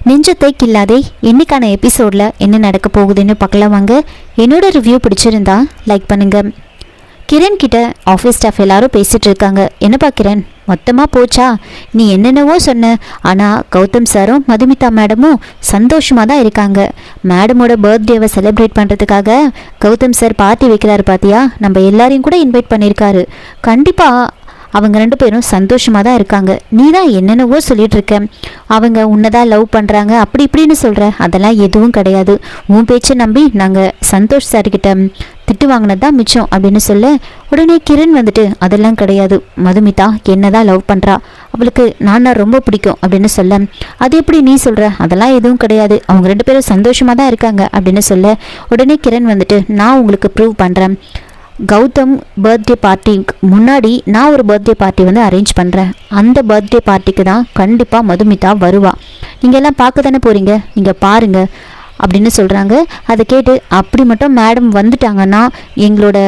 நெஞ்சத்தை கில்லாதே இன்னைக்கான எபிசோடில் என்ன நடக்க போகுதுன்னு பார்க்கலாம் வாங்க. என்னோட ரிவ்யூ பிடிச்சிருந்தா லைக் பண்ணுங்க. கிரண் கிட்ட ஆஃபீஸ் ஸ்டாஃப் எல்லாரும் பேசிட்டு இருக்காங்க. என்னப்பா கிரண், மொத்தமாக போச்சா? நீ என்னென்னவோ சொன்ன, ஆனால் கௌதம் சாரும் மதுமிதா மேடமும் சந்தோஷமாக தான் இருக்காங்க. மேடமோட பர்த்டேவை செலிப்ரேட் பண்ணுறதுக்காக கௌதம் சார் பார்ட்டி வைக்கிறாரு பார்த்தியா? நம்ம எல்லாரையும் கூட இன்வைட் பண்ணியிருக்காரு. கண்டிப்பாக அவங்க ரெண்டு பேரும் சந்தோஷமாக தான் இருக்காங்க. நீ தான் என்னென்னவோ சொல்லிட்டு இருக்க, அவங்க உன்னதான் லவ் பண்ணுறாங்க அப்படி இப்படின்னு சொல்கிற. அதெல்லாம் எதுவும் கிடையாது. உன் பேச்சை நம்பி நாங்கள் சந்தோஷ் சார்கிட்ட திட்டு வாங்கினது தான் மிச்சம் அப்படின்னு சொல்ல, உடனே கிரண் வந்துட்டு அதெல்லாம் கிடையாது, மதுமிதா என்னதான் லவ் பண்ணுறா, அவளுக்கு நான் ரொம்ப பிடிக்கும் அப்படின்னு சொல்ல, அது எப்படி நீ சொல்கிற? அதெல்லாம் எதுவும் கிடையாது, அவங்க ரெண்டு பேரும் சந்தோஷமாக தான் இருக்காங்க அப்படின்னு சொல்ல, உடனே கிரண் வந்துட்டு நான் உங்களுக்கு ப்ரூவ் பண்ணுறேன். கௌதம் பர்த்டே பார்ட்டிக்கு முன்னாடி நான் ஒரு பர்த்டே பார்ட்டி வந்து அரேஞ்ச் பண்ணுறேன். அந்த பர்த்டே பார்ட்டிக்கு தான் கண்டிப்பாக மதுமிதா வருவா. நீங்கள் எல்லாம் பார்க்க தானே போகிறீங்க, நீங்கள் பாருங்கள் அப்படின்னு சொல்கிறாங்க. அதை கேட்டு அப்படி மட்டும் மேடம் வந்துட்டாங்கன்னா எங்களோட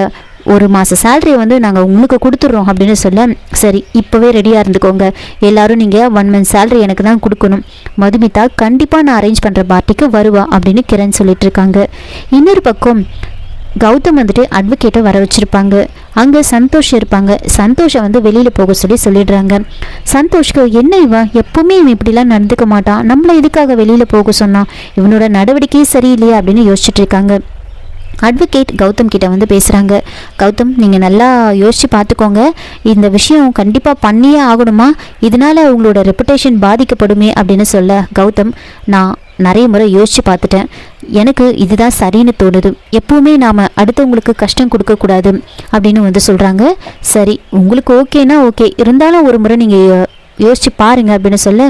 ஒரு மாத சேலரியை வந்து நாங்கள் உங்களுக்கு கொடுத்துட்றோம் அப்படின்னு சொல்ல, சரி இப்போவே ரெடியாக இருந்துக்கோங்க எல்லோரும், நீங்கள் 1 month சேலரி எனக்கு தான் கொடுக்கணும். மதுமிதா கண்டிப்பாக நான் அரேஞ்ச் பண்ணுற பார்ட்டிக்கு வருவா அப்படின்னு கிரண் சொல்லிட்டு இருக்காங்க. இன்னொரு பக்கம் கௌதம் வந்துட்டு அட்வொகேட்டை வர வச்சுருப்பாங்க. அங்கே சந்தோஷ் இருப்பாங்க. சந்தோஷை வந்து வெளியில் போக சொல்லிடுறாங்க. சந்தோஷ்க்கு என்ன இவன் எப்பவுமே இவன் இப்படிலாம் நடந்துக்க மாட்டான், நம்மளை எதுக்காக வெளியில் போக சொன்னான், இவனோட நடவடிக்கையே சரியில்லையே அப்படின்னு யோசிச்சுட்டு இருக்காங்க. அட்வொகேட் கௌதம் கிட்ட வந்து பேசுகிறாங்க. கௌதம், நீங்கள் நல்லா யோசித்து பார்த்துக்கோங்க, இந்த விஷயம் கண்டிப்பாக பண்ணியே ஆகணுமா, இதனால் உங்களோட ரெப்புடேஷன் பாதிக்கப்படுமே அப்படின்னு சொல்ல, கௌதம் நான் நிறைய முறை யோசித்து பார்த்துட்டேன், எனக்கு இதுதான் சரின்னு தோணுது, எப்பவுமே நாம் அடுத்தவங்களுக்கு கஷ்டம் கொடுக்கக்கூடாது அப்படின்னு வந்து சொல்கிறாங்க. சரி உங்களுக்கு ஓகேனா ஓகே, இருந்தாலும் ஒரு முறை நீங்கள் யோசிச்சு பாருங்க அப்படின்னு சொல்ல,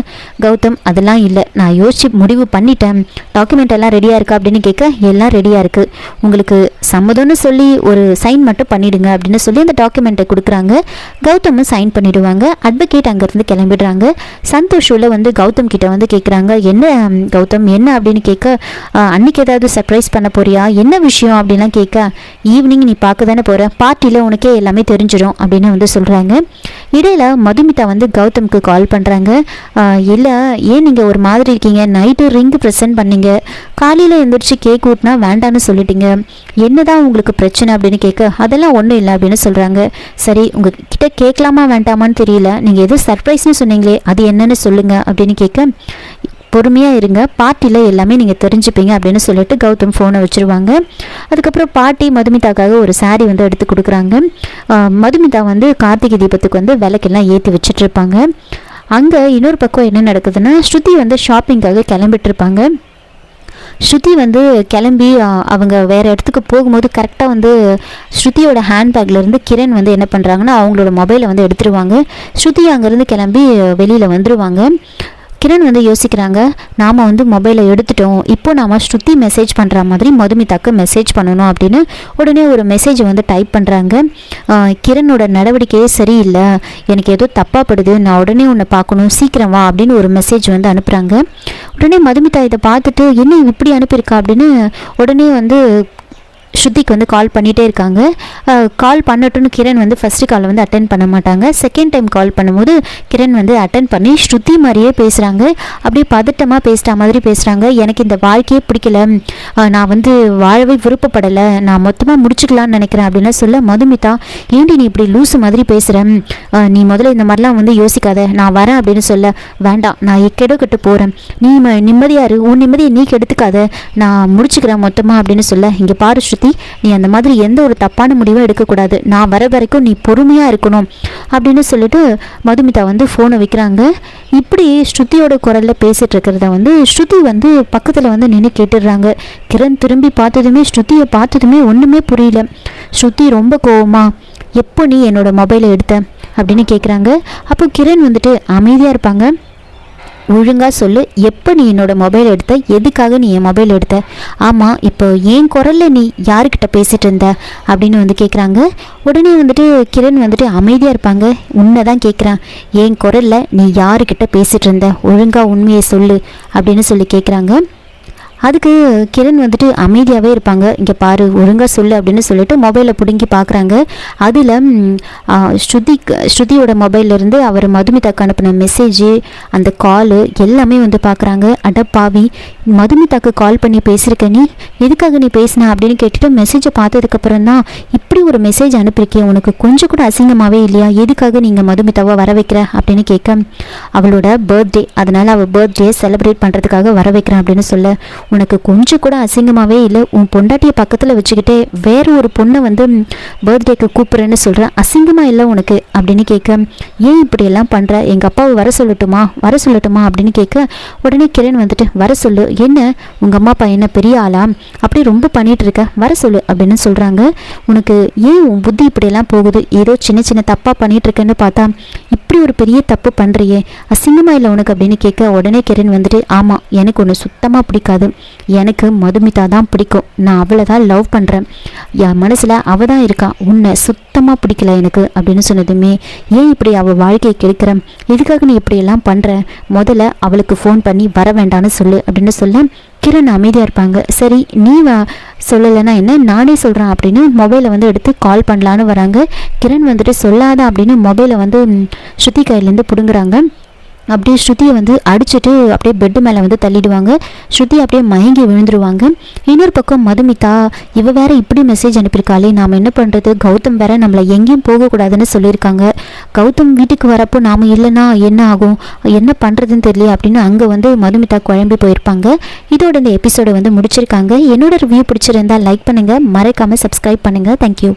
கௌதம் அதெல்லாம் இல்லை, நான் யோசிச்சு முடிவு பண்ணிட்டேன், டாக்குமெண்ட் எல்லாம் ரெடியாக இருக்கா அப்படின்னு கேட்க, எல்லாம் ரெடியாக இருக்குது, உங்களுக்கு சம்மதம்னு சொல்லி ஒரு சைன் மட்டும் பண்ணிவிடுங்க அப்படின்னு சொல்லி அந்த டாக்குமெண்ட்டை கொடுக்குறாங்க. கௌதமும் சைன் பண்ணிவிடுவாங்க. அட்வொகேட் அங்கேருந்து கிளம்பிடுறாங்க. சந்தோஷில் வந்து கௌதம் கிட்ட வந்து கேட்குறாங்க, என்ன கௌதம் என்ன அப்படின்னு கேட்க, அன்றைக்கி ஏதாவது சர்ப்ரைஸ் பண்ண போறியா, என்ன விஷயம் அப்படின்லாம் கேட்க, ஈவினிங் நீ பார்க்க தானே போகிற, பார்ட்டியில் உனக்கே எல்லாமே தெரிஞ்சிடும் அப்படின்னு வந்து சொல்கிறாங்க. இடையில மதுமிதா வந்து கௌதம்க்கு கால் பண்ணுறாங்க. இல்லை ஏன் நீங்கள் ஒரு மாதிரி இருக்கீங்க, நைட்டு ரிங் ப்ரெசென்ட் பண்ணீங்க, காலையில் எழுந்திரிச்சு கேக் ஊட்டினா வேண்டான்னு சொல்லிட்டீங்க, என்னதான் உங்களுக்கு பிரச்சனை அப்படின்னு கேட்க, அதெல்லாம் ஒன்றும் இல்லை அப்படின்னு சொல்கிறாங்க. சரி உங்ககிட்ட கேட்கலாமா வேண்டாமான்னு தெரியல, நீங்கள் எதுவும் சர்ப்ரைஸ்னு சொன்னீங்களே அது என்னன்னு சொல்லுங்கள் அப்படின்னு கேட்க, பொறுமையாக இருங்க, பார்ட்டியில் எல்லாமே நீங்கள் தெரிஞ்சுப்பீங்க அப்படின்னு சொல்லிட்டு கௌதம் ஃபோனை வச்சுருவாங்க. அதுக்கப்புறம் பாட்டி மதுமிதாக்காக ஒரு சாரீ வந்து எடுத்து கொடுக்குறாங்க. மதுமிதா வந்து கார்த்திகை தீபத்துக்கு வந்து விளக்கெல்லாம் ஏற்றி வச்சிட்ருப்பாங்க. அங்கே இன்னொரு பக்கம் என்ன நடக்குதுன்னா, ஸ்ருதி வந்து ஷாப்பிங்காக கிளம்பிட்டு இருப்பாங்க. ஸ்ருதி வந்து கிளம்பி அவங்க வேறு இடத்துக்கு போகும்போது கரெக்டாக வந்து ஸ்ருதியோட ஹேண்ட்பேக்லேருந்து கிரண் வந்து என்ன பண்ணுறாங்கன்னா அவங்களோட மொபைலை வந்து எடுத்துருவாங்க. ஸ்ருதி அங்கேருந்து கிளம்பி வெளியில் வந்துடுவாங்க. கிரண் வந்து யோசிக்கிறாங்க, நாம் வந்து மொபைலை எடுத்துட்டோம், இப்போ நாம் ஸ்ருதி மெசேஜ் பண்ணுற மாதிரி மதுமிதாக்கு மெசேஜ் பண்ணணும் அப்படின்னு உடனே ஒரு மெசேஜை வந்து டைப் பண்ணுறாங்க. கிரணோட நடவடிக்கையே சரியில்லை, எனக்கு ஏதோ தப்பாக படுது, நான் உடனே உன்னை பார்க்கணும், சீக்கிரம் வா அப்படின்னு ஒரு மெசேஜ் வந்து அனுப்புகிறாங்க. உடனே மதுமிதா இதை பார்த்துட்டு என்ன இப்படி அனுப்பியிருக்கா அப்படின்னு உடனே வந்து ஸ்ருதிக்கு வந்து கால் பண்ணிகிட்டே இருக்காங்க. கால் பண்ணட்டும்னு கிரண் வந்து ஃபஸ்ட்டு கால் வந்து அட்டன் பண்ண மாட்டாங்க. செகண்ட் டைம் கால் பண்ணும்போது கிரண் வந்து அட்டன் பண்ணி ஸ்ருதி மாதிரியே பேசுகிறாங்க. அப்படியே பதட்டமாக பேசுகிற மாதிரி பேசுகிறாங்க. எனக்கு இந்த வாழ்க்கையே பிடிக்கல, நான் வந்து வாழவே விருப்பப்படலை, நான் மொத்தமாக முடிச்சுக்கலான்னு நினைக்கிறேன் அப்படின்னு சொல்ல, மதுமிதா ஏண்டி நீ இப்படி லூஸு மாதிரி பேசுகிறேன், நீ முதல்ல இந்த மாதிரிலாம் வந்து யோசிக்காத, நான் வரேன் அப்படின்னு சொல்ல, வேண்டாம் நான் கெட்டு போகிறேன், நீ நிம்மதியாக இரு, உன் நிம்மதியை நீ கெடுத்துக்காத, நான் முடிச்சுக்கிறேன் மொத்தமாக அப்படின்னு சொல்ல, இங்கே பாரு ஸ்ருதி, நீ அந்த மாதிரி எந்த ஒரு தப்பான முடிவும் எடுக்கக்கூடாது, நான் வர வரைக்கும் நீ பொறுமையாக இருக்கணும் அப்படின்னு சொல்லிட்டு மதுமிதா வந்து ஃபோனை வைக்கிறாங்க. இப்படி ஸ்ருதியோட குரலில் பேசிகிட்டு இருக்கிறத வந்து ஸ்ருதி வந்து பக்கத்தில் வந்து நின்று கேட்டுடுறாங்க. கிரண் திரும்பி பார்த்ததுமே ஸ்ருதியை பார்த்ததுமே ஒன்றுமே புரியல. ஸ்ருதி ரொம்ப கோவமா, எப்போ நீ என்னோட மொபைலை எடுத்த அப்படின்னு கேட்குறாங்க. அப்போ கிரண் வந்துட்டு அமைதியாக இருப்பாங்க. ஒழுங்காக சொல்லு, எப்போ நீ என்னோட மொபைல் எடுத்த, எதுக்காக நீ என் மொபைல் எடுத்த, ஆமாம் இப்போ என் குரலில் நீ யாருக்கிட்ட பேசிகிட்டு இருந்த அப்படின்னு வந்து கேட்குறாங்க. உடனே வந்துட்டு கிரண் வந்துட்டு அமைதியாக இருப்பாங்க. உன்னை தான் கேட்குறான், என் குரலில் நீ யாருக்கிட்ட பேசிகிட்டு இருந்த, ஒழுங்காக உண்மையை சொல்லு அப்படின்னு சொல்லி கேட்குறாங்க. அதுக்கு கிரண் வந்துட்டு அமைதியாகவே இருப்பாங்க. இங்கே பாரு ஒழுங்காக சொல்லு அப்படின்னு சொல்லிட்டு மொபைலை பிடுங்கி பார்க்குறாங்க. அதில் ஸ்ருதியோட மொபைல்லேருந்து அவர் மதுமிதாக்கு அனுப்பின மெசேஜு, அந்த காலு எல்லாமே வந்து பார்க்குறாங்க. அட பாவி, மதுமிதாக்கு கால் பண்ணி பேசியிருக்க, நீ எதுக்காக நீ பேசின அப்படின்னு கேட்டுட்டு மெசேஜை பார்த்ததுக்கப்புறம் தான் இப்படி ஒரு மெசேஜ் அனுப்பியிருக்கேன், உனக்கு கொஞ்சம் கூட அசிங்கமாகவே இல்லையா, எதுக்காக நீங்கள் மதுமிதாவை வர வைக்கிற அப்படின்னு கேட்க, அவளோட பர்த்டே, அதனால் அவள் பர்த்டே செலிப்ரேட் பண்ணுறதுக்காக வர வைக்கிறேன் அப்படின்னு சொல்ல, உனக்கு கொஞ்சம் கூட அசிங்கமாகவே இல்லை, உன் பொண்டாட்டியை பக்கத்தில் வச்சுக்கிட்டே வேற ஒரு பொண்ணை வந்து பர்த்டேக்கு கூப்பிட்றேன்னு சொல்கிறேன், அசிங்கமாக இல்லை உனக்கு அப்படின்னு கேட்க, ஏன் இப்படியெல்லாம் பண்ணுற, எங்கள் அப்பாவை வர சொல்லட்டுமா அப்படின்னு கேட்க, உடனே கிரண் வந்துட்டு வர சொல்லு, என்ன உங்கள் அம்மா அப்பா என்ன பெரிய ஆளா, அப்படி ரொம்ப பண்ணிட்டு இருக்க, வர சொல்லு அப்படின்னு சொல்கிறாங்க. உனக்கு ஏன் உன் புத்தி இப்படியெல்லாம் போகுது, ஏதோ சின்ன சின்ன தப்பாக பண்ணிட்டு இருக்கேன்னு பார்த்தா இப்படி ஒரு பெரிய தப்பு பண்ணுறியே, அசிங்கமாக இல்லை உனக்கு அப்படின்னு கேட்க, உடனே கிரண் வந்துட்டு ஆமாம், எனக்கு ஒன்று சுத்தமாக பிடிக்காது, எனக்கு மதுமிதா தான் பிடிக்கும், நான் அவளை தான் லவ் பண்ணுறேன், என் மனசில் அவள் தான் இருக்கா, உன்னை சுத்தமாக பிடிக்கல எனக்கு அப்படின்னு சொன்னதுமே, ஏன் இப்படி அவள் வாழ்க்கையை கெடுக்கிற, எதுக்காக நீ இப்படியெல்லாம் பண்ணுற, முதல்ல அவளுக்கு ஃபோன் பண்ணி வர வேண்டான்னு சொல்லு அப்படின்னு சொல்ல, கிரண் அமைதியாக இருப்பாங்க. சரி நீ சொல்லலைன்னா என்ன, நானே சொல்கிறேன் அப்படின்னு மொபைலை வந்து எடுத்து கால் பண்ணலான்னு வராங்க. கிரண் வந்துட்டு சொல்லாத அப்படின்னு மொபைலை வந்து ஸ்ருதி கையிலேருந்து பிடுங்குறாங்க. அப்படியே ஸ்ருதியை வந்து அடிச்சுட்டு அப்படியே பெட்டு மேலே வந்து தள்ளிடுவாங்க. ஸ்ருதி அப்படியே மயங்கி விழுந்துருவாங்க. இன்னொரு பக்கம் மதுமிதா, இவ வேற இப்படி மெசேஜ் அனுப்பியிருக்காளே, நாம் என்ன பண்ணுறது, கௌதம் வேற நம்மளை எங்கேயும் போகக்கூடாதுன்னு சொல்லியிருக்காங்க, கௌதம் வீட்டுக்கு வரப்போ நாம் இல்லைன்னா என்ன ஆகும், என்ன பண்ணுறதுன்னு தெரியல அப்படின்னு அங்கே வந்து மதுமிதா குழம்பி போயிருப்பாங்க. இதோட இந்த எபிசோடை வந்து முடிச்சிருக்காங்க. என்னோட ரிவ்யூ பிடிச்சிருந்தா லைக் பண்ணுங்கள், மறக்காமல் சப்ஸ்கிரைப் பண்ணுங்கள். தேங்க்யூ.